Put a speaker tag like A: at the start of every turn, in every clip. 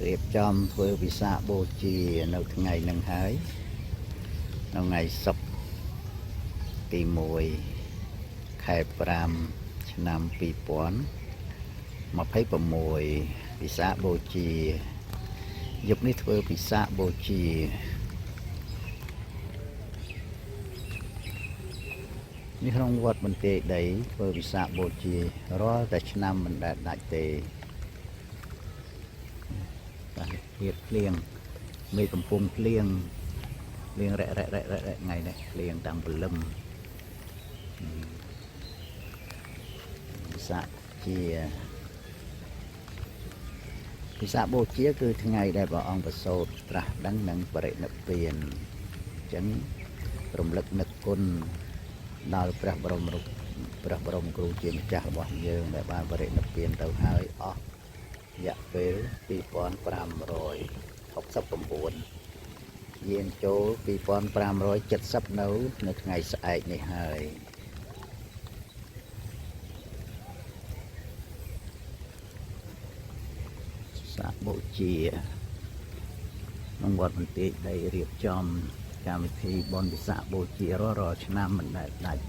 A: រៀបចំធ្វើវិសាខបូជានៅថ្ងៃនឹងហើយនៅថ្ងៃសុក្រទី1 ខែ 5 ឆ្នាំ 2026 វិសាខបូជាយប់នេះធ្វើវិសាខបូជានេះក្នុងវត្តបន្ទាយដីធ្វើវិសាខបូជារាល់តែឆ្នាំមិនដែលដាច់ទេទៀតភ្លៀងមេកំពុងភ្លៀងរ៉ែថ្ងៃនេះភ្លៀងតាំងព្រលឹមវិសាខបូជាគឺថ្ងៃដែលព្រះអង្គប្រសូតត្រាស់ដឹងនឹងបរិនិព្វានអញ្ចឹងរំលឹកនឹកគុណដល់ព្រះបរមគ្រូជាម្ចាស់របស់យើងដែលបានបរិនិព្វានទៅហើយអស់រយៈពេល2569យាងចូល2570នៅថ្ងៃស្អែកនេះហើយសាបូជាក្នុងវត្តបន្ទាយដីរៀបចំកម្មវិធីបុណ្យវិសាខបូជារាល់ឆ្នាំមិនដែលដាច់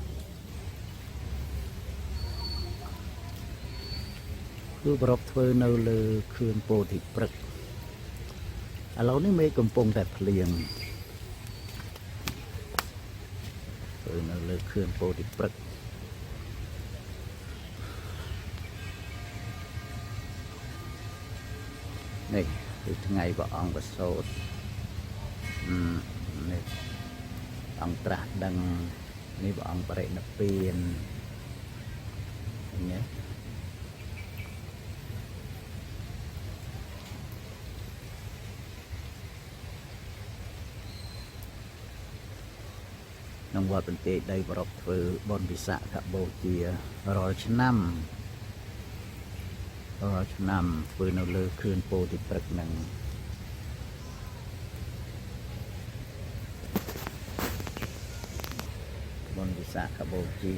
A: គឺប្រពធ្វើនៅលើខឿនពោធិព្រឹក្សឥឡូវនេះមេឃកំពុងតែភ្លៀងធ្វើនៅលើខឿនពោធិព្រឹក្សនេះគឺថ្ងៃព្រះអង្គប្រសូតនេះអង្គត្រាស់ដឹងនេះព្រះអង្គបរិនិព្វានញ៉េក្នុងវត្តបន្ទាយដីប្រពធ្វើបុណ្យវិសាខបូជារាល់ឆ្នាំធ្វើនៅលើខឿនពោធិព្រឹក្សនឹងបុណ្យវិសាខបូជា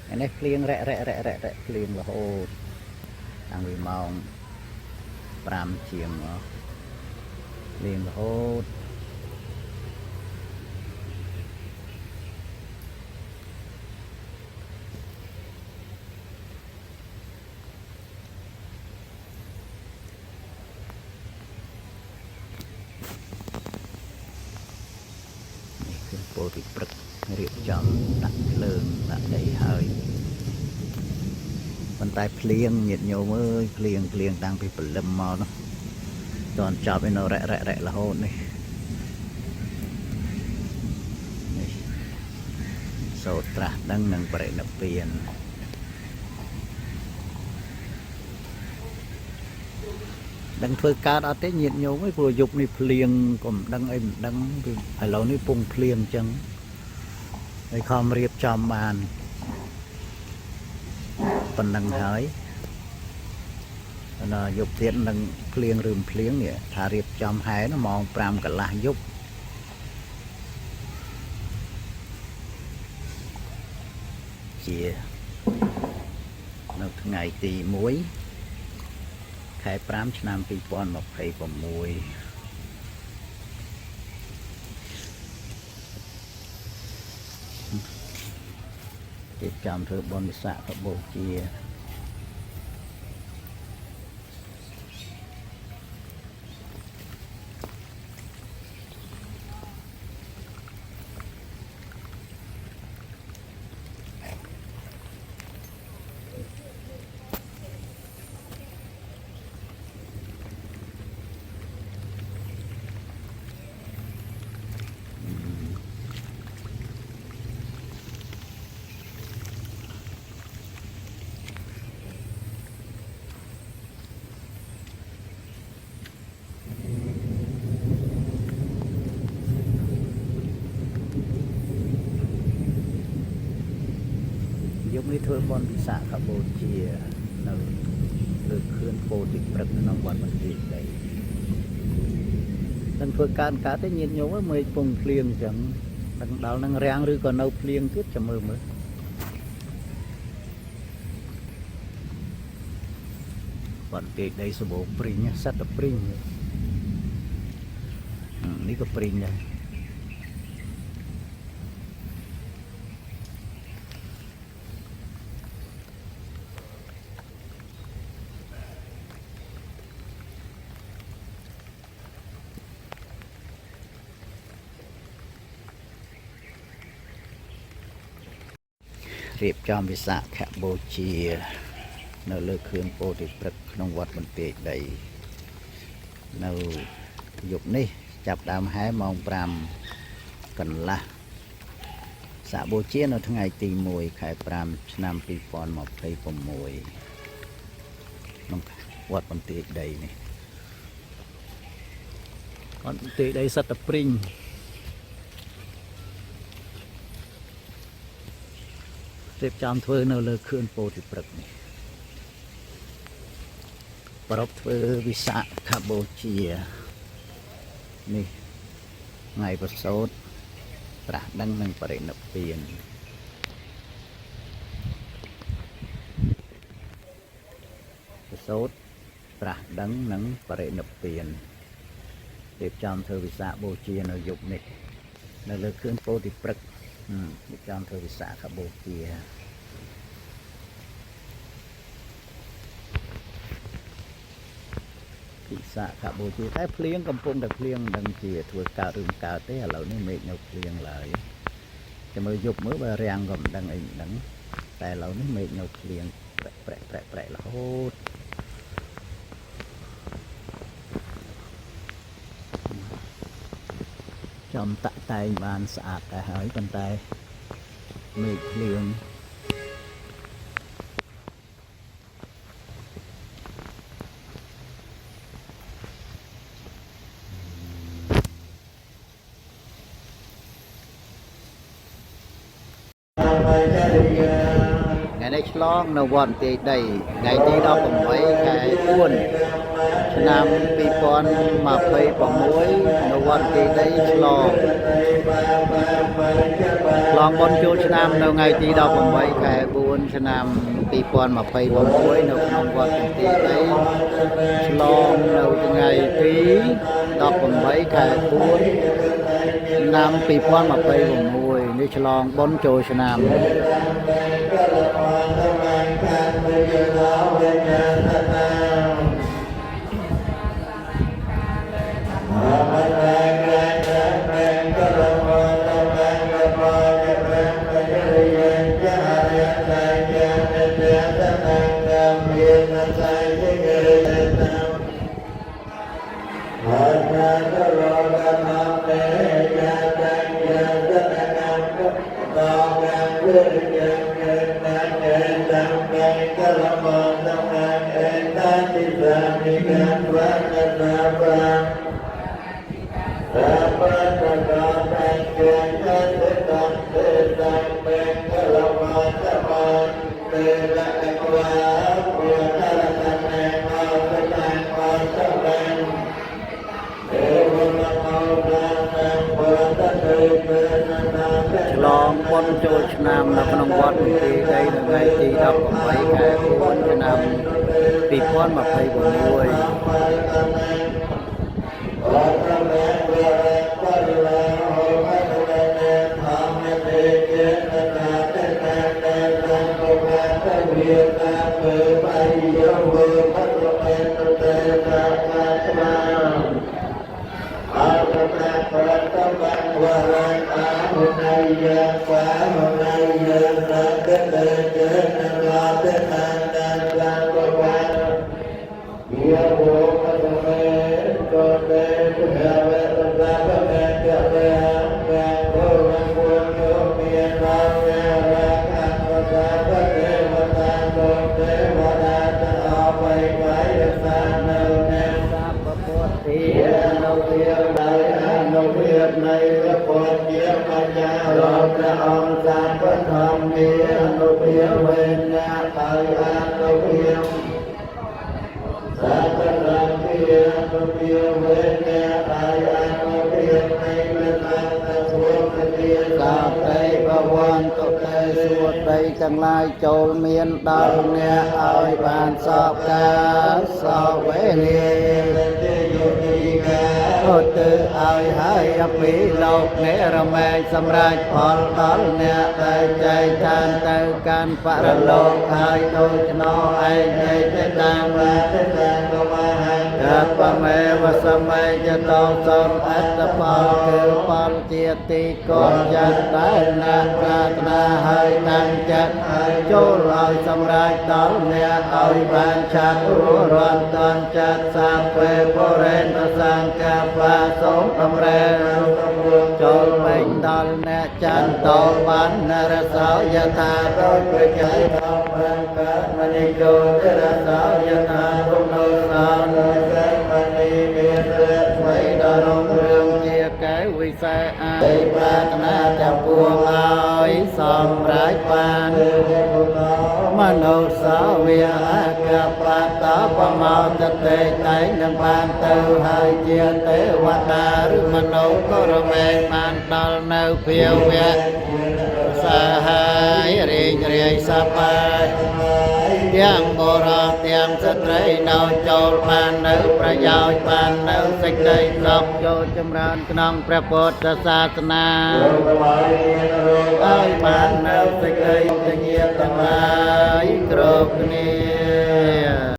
A: អានេះភ្លៀងរ៉ែភ្លៀងរហូតតាំងពីម៉ោង5ជាងភ្លៀងរហូតពោធិព្រឹក្សរៀបចំដាក់ភ្លើងដាក់ដីហើយប៉ុន្តែភ្លៀងញាតិញោមអើយភ្លៀងតាំងពីព្រលឹមមកនោះតន់ចាប់ឯនៅរ៉ែរហូតនេះសូត្រត្រាស់ដឹងនឹងបរិនិព្វានដឹងធ្វើកើតអត់ទេញាតិញោមអើយព្រោះយប់នេះភ្លៀងក៏មិនដឹងអីមិនដឹងឥឡូវនេះពងភ្លៀងអញ្ចឹងហើយខំរៀបចំបានប៉ុណ្ណឹងហើយណាយប់ទៀតនឹងភ្លៀងឬមិនភ្លៀងនេះថារៀបចំហែនម៉ោង5កន្លះយប់ជានៅថ្ងៃទី1 ខែ 5 ឆ្នាំ 2026រៀបចំធ្វើបុណ្យវិសាខបូជាយប់នេះធ្វើបុណ្យវិសាខបូជានៅលើខឿនពោធិព្រឹក្សក្នុងវត្តបន្ទាយដីនឹងធ្វើការទេញាតិញោមមើលពងភ្លៀងអញ្ចឹងដឹងដល់នឹងរាំងឬក៏នៅភ្លៀងទៀតចាំមើល bọn kệ đây số bộ pring nhá sắt là pring ní có pring đâyរៀបចំវិសាខបូជានៅលើខឿនពោធិព្រឹកក្នុងវត្តបន្ទាយដីនៅយប់នេះចាប់ដើមហែម៉ោង5កន្លះសាកបូជានៅថ្ងៃទី1ខែ5ឆ្នាំ2026ក្នុងវត្តបន្ទាយដីនេះវត្តបន្ទាយដីសត្វតព្រីងរៀបចំធ្វើនៅលើខឿនពោធិព្រឹកនេះប្រពធ្វើវិសាខបូជានេះថ្ងៃប្រសូតត្រាស់ដឹងនឹងបរិនិព្វានប្រសូតត្រាស់ដឹងនឹងបរិនិព្វានរៀបចំធ្វើវិសាខបូជានៅយប់នេះនៅលើខឿនពោធិព្រឹករៀបចំធ្វើវិសាខបូជាវិសាខបូជាតែភ្លៀងកំពុងតែភ្លៀងមិនដឹងជាធ្វើកើតឬមិនកើតទេឥឡូវនេះមេឃនៅភ្លៀងឡើយចាំមើលយប់មើលបើរាំងក៏មិនដឹងអីមិនដឹងតែឥឡូវនេះមេឃនៅភ្លៀងប្រែរហូតចំតាក់តែងបានស្អាតតែហើយប៉ុន្តែមេឃភ្លៀងថ្ងៃនេះឆ្លងនៅវត្តបន្ទាយដីថ្ងៃទី18ខែ4ឆ្នាំ2026នៅវត្តបន្ទាយដីឆ្លងបុណ្យចូលឆ្នាំនៅថ្ងៃទី18ខែ4ឆ្នាំ2026នៅក្នុងវត្តបន្ទាយដីឆ្លងនៅថ្ងៃទី18ខែ4ឆ្នាំ2026នេះឆ្លងបុណ្យចូលឆ្នាំឆ្លងបុណ្យចូលឆ្នាំនៅក្នុងវត្តបន្ទាយដីនៅថ្ងៃទី18ខែ4ឆ្នាំក ទាំងឡាយចូលមានដល់អ្នកឲ្យបានសពការសពវេលាឧទ្ទិសឲ្យហើយអពីលោកនិរមែងសម្រាប់ផលដល់អ្នកដែលចែកឋានទៅកាន់បរលោកហើយដូច្នោះឯងឯទៅតាមវាទៅតាមក៏បានហើយកាបមេវសម័យចតោសូនអត្តផលគឺផលជាទីកូនចិត្តដែលអ្នកប្រាថ្នាហើយតាំងចិត្តហើយចូលឲ្យសម្រេចដល់អ្នកឲ្យបានឆាប់រួចរាល់តាន់ចិត្តសាពេបរេនសង្កាបាសូមតម្រែចូលពេញដល់អ្នកចន្ទោបាននរសោយថាដោយប្រជ័យដល់បានកើតមនិកោទរសោយថាគុណោសោនៅសេមនីមានរស្មីដល់រងរឿងជាកែវិសេសអាយប្រាថ្នាទាំងពួងឲ្យសម្រេចបានមនោសាវាអកបតបមោទតេតែងនឹងបានទៅហើយជាទេវតាឬមនុស្សក៏រមែងបានដល់នៅភាវៈសាហាយរីករាយសប្បាយទាំងបុរសទាំងស្ត្រីនៅចូលបាននៅប្រយោជន៍បាននៅសេចក្តីសុខចូលចម្រើនក្នុងព្រះពុទ្ធសាសនាឲ្យបាននៅសេចក្តីជាទាំងឡាយគ្រប់គ្នា